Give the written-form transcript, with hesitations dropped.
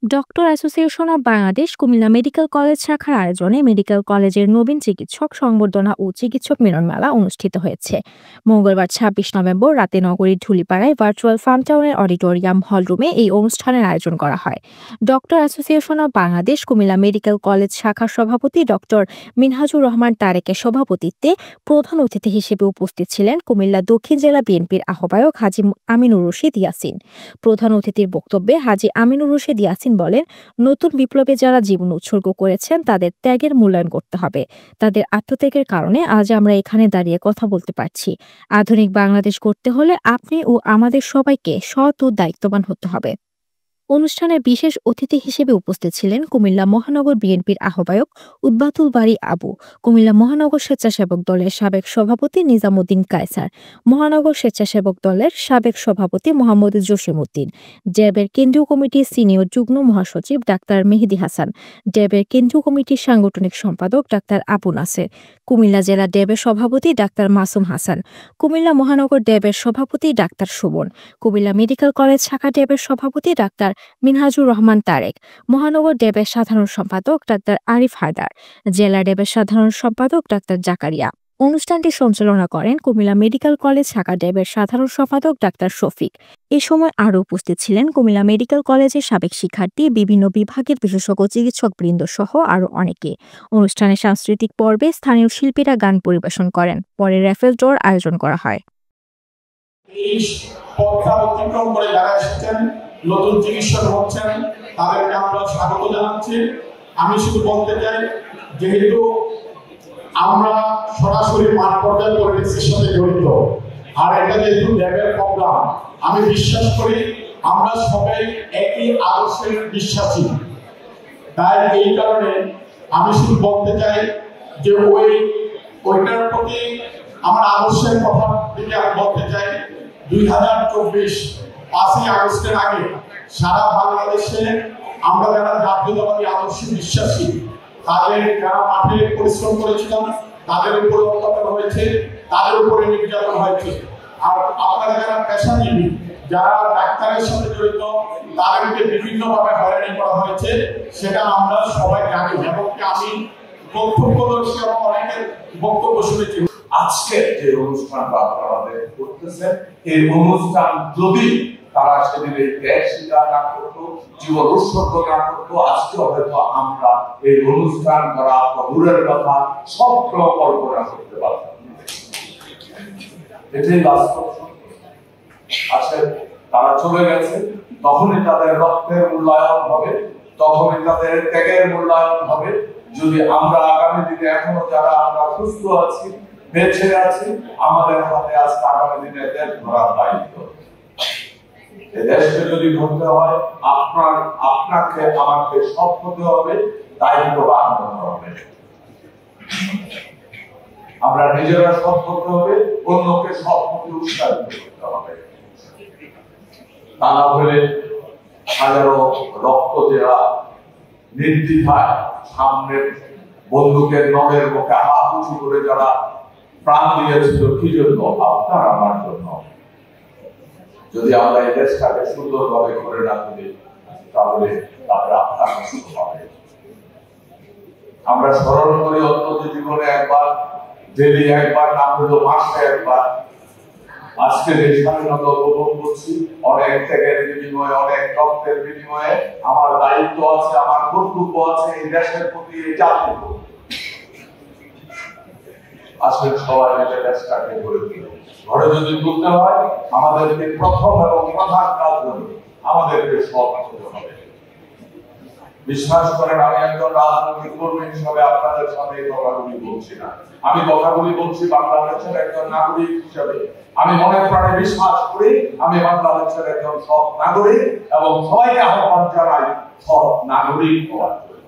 Doctor association of Bangladesh Comilla medical college শাখার আয়োজনে medical কলেজের নবীন চিকিৎসক সংবর্ধনা ও চিকিৎসক মিলনমেলা অনুষ্ঠিত হয়েছে। মঙ্গলবার ২৬ নভেম্বর রাতে নগরীর ঢুলিপাড়ায় ভার্চুয়াল ফার্ম টাউনের অডিটোরিয়াম হলরুমে এই অনুষ্ঠানের আয়োজন করা হয়। Doctor association of Bangladesh Comilla medical college শাখার সভাপতি ডক্টর মিনহাজুর রহমান তারেকের সভাপতিত্বে প্রধান অতিথি হিসেবে উপস্থিত ছিলেন কুমিল্লা দক্ষিণ জেলা বিএনপির আহ্বায়ক হাজী আমিনুর রশিদ ইয়াসিন। প্রধান অতিথির বক্তব্যে হাজী আমিনুর রশিদ ইয়াসিন বলেন, নতুন বিপ্লবে যারা জীবন উৎসর্গ করেছেন তাদের ত্যাগের মূল্যায়ন করতে হবে। তাদের আত্মত্যাগের কারণে আজ আমরা এখানে দাঁড়িয়ে কথা বলতে পারছি। আধুনিক বাংলাদেশ গড়তে হলে আপনি ও আমাদের সবাইকে সৎ ও দায়িত্ববান হতে হবে। অনুষ্ঠানে বিশেষ অতিথি হিসেবে উপস্থিত ছিলেন কুমিল্লা মহানগর বিএনপির আহ্বায়ক উদ্বাতুল বারী আবু, কুমিল্লা মহানগর স্বেচ্ছাসেবক দলের সাবেক সভাপতি নিজামুদ্দিন কায়সার, মহানগর স্বেচ্ছাসেবক দলের সাবেক সভাপতি মোহাম্মদ জসিমউদ্দিন, ড্যাবের কেন্দ্রীয় কমিটির সিনিয়র যুগ্ম মহাসচিব ডাক্তার মেহেদী হাসান, ড্যাবের কেন্দ্রীয় কমিটির সাংগঠনিক সম্পাদক ডাক্তার আবু নাসের, কুমিল্লা জেলা ড্যাবের সভাপতি ডাক্তার মাসুম হাসান, কুমিল্লা মহানগর ড্যাবের সভাপতি doctor Shovon, Comilla medical college শাখা ড্যাবের সভাপতি ডাক্তার মিনহাজুর রহমান তারেক, মহানগর ড্যাবের সাধারণ সম্পাদক ডাক্তার আরিফ হায়দার, জেলা ড্যাবের সাধারণ সম্পাদক ডাক্তার জাকারিয়া। অনুষ্ঠানটি সঞ্চালনা করেন কুমিল্লা মেডিকেল কলেজ শাখা ড্যাবের সাধারণ সম্পাদক ডাক্তার শফিক। এ সময় আরও উপস্থিত ছিলেন কুমিল্লা মেডিকেল কলেজের সাবেক শিক্ষার্থী, বিভিন্ন বিভাগের বিশেষজ্ঞ চিকিৎসকবৃন্দ সহ আরও অনেকে। অনুষ্ঠানে সাংস্কৃতিক পর্বে স্থানীয় শিল্পীরা গান পরিবেশন করেন। পরে র্যাফেল ড্রর আয়োজন করা হয়। নতুন চিকিৎসক হচ্ছেন তাদেরকে আমরা স্বাগত জানাচ্ছি। আমি শুধু বলতে চাই, যেহেতু আমরা সরাসরি মাঠ পর্যায়ে পলিটিক্সের সাথে জড়িত, আর এটা যেহেতু ল্যাবের প্রোগ্রাম, আমি বিশ্বাস করি আমরা সবাই একই আদর্শের বিশ্বাসী। তাই এই কারণে আমি শুধু বলতে চাই যে ওইটার প্রতি আমার আদর্শের কথা থেকে আমি বলতে চাই, 2024 5ই আগস্টের আগে সারা বাংলাদেশে আমরা যারা জাতীয়তাবাদী আদর্শে বিশ্বাসী, তাদের যারা মাঠে পরিশ্রম করেছিলাম তাদের উপরে অত্যাচার হয়েছে, তাদের উপরে নির্যাতন হয়েছে। আর আপনারা যারা পেশাজীবী, যারা ডাক্তারের সাথে জড়িত, তাদেরকে বিভিন্নভাবে হয়রানি করা হয়েছে, সেটা আমরা সবাই জানি। এবং আমি প্রত্যক্ষদর্শী এবং অনেকের বক্তব্য শুনেছি। আজকে যে অনুষ্ঠানটা আপনারা করতেছেন, এই অনুষ্ঠান যদি তারা সেদিনে ত্যাগ স্বীকার না করতো, জীবন উৎসর্গ না করতো, আজকে হয়তো আমরা এই অনুষ্ঠান করা দূরের কথা স্বপ্ন কল্পনা করতে পারতাম। এটাই বাস্তব। আজকে তারা চলে গেছে, তখনই তাদের রক্তের মূল্যায়ন হবে, তখনই তাদের ত্যাগের মূল্যায়ন হবে। যদি আমরা আগামী দিনে এখনো যারা আমরা সুস্থ আছি, বেঁচে আছি, আমাদের হাতে আজকে আগামী দিনে দেশ ধরার দায়িত্ব। দেশকে যদি ধরতে হয়, আপনাকে আমাকে সৎ হতে হবে, দায়িত্ববান হতে হবে। আমরা নিজেরা সৎ হতে হবে, অন্যকে সৎ হতে উৎসাহিত করতে হবে। তা না হলে হাজারো রক্ত দেওয়া নির্দ্বিধায় সামনে বন্দুকের নলের মুখে হাত উঁচু করে যারা প্রাণ দিয়েছিল, কি জন্য? আপনার আমার জন্য। যদি আমরা এই দেশটাকে সুন্দরভাবে করে না তুলি, তাহলে আপনার নষ্ট হবে। আমরা স্মরণ করি অন্তত জীবনে একবার, ডেলি একবার, না হলেও মাসে একবার। আজকে যে স্বাধীনতা উপভোগ করছি, অনেক ত্যাগের বিনিময়ে, অনেক রক্তের বিনিময়ে। আমার দায়িত্ব আছে, আমার কর্তব্য আছে এই দেশের প্রতি, এই জাতির প্রতি। আসলে সবাই মিলে দেশটাকে গড়ে তুলতে, ঘরে যদি তুলতে হয়, আমাদেরকে প্রথম এবং প্রধান কাজ হল আমাদেরকে সৎ হতে হবে। বিশ্বাস করেন, আমি একজন রাজনৈতিক কর্মী হিসাবে আপনাদের সামনে এই কথাগুলি বলছি না। আমি কথাগুলি বলছি বাংলাদেশের একজন নাগরিক হিসাবে। আমি মনে প্রাণে বিশ্বাস করি আমি বাংলাদেশের একজন সৎ নাগরিক, এবং সবাইকে আহ্বান জানাই সৎ নাগরিক হওয়ার জন্য।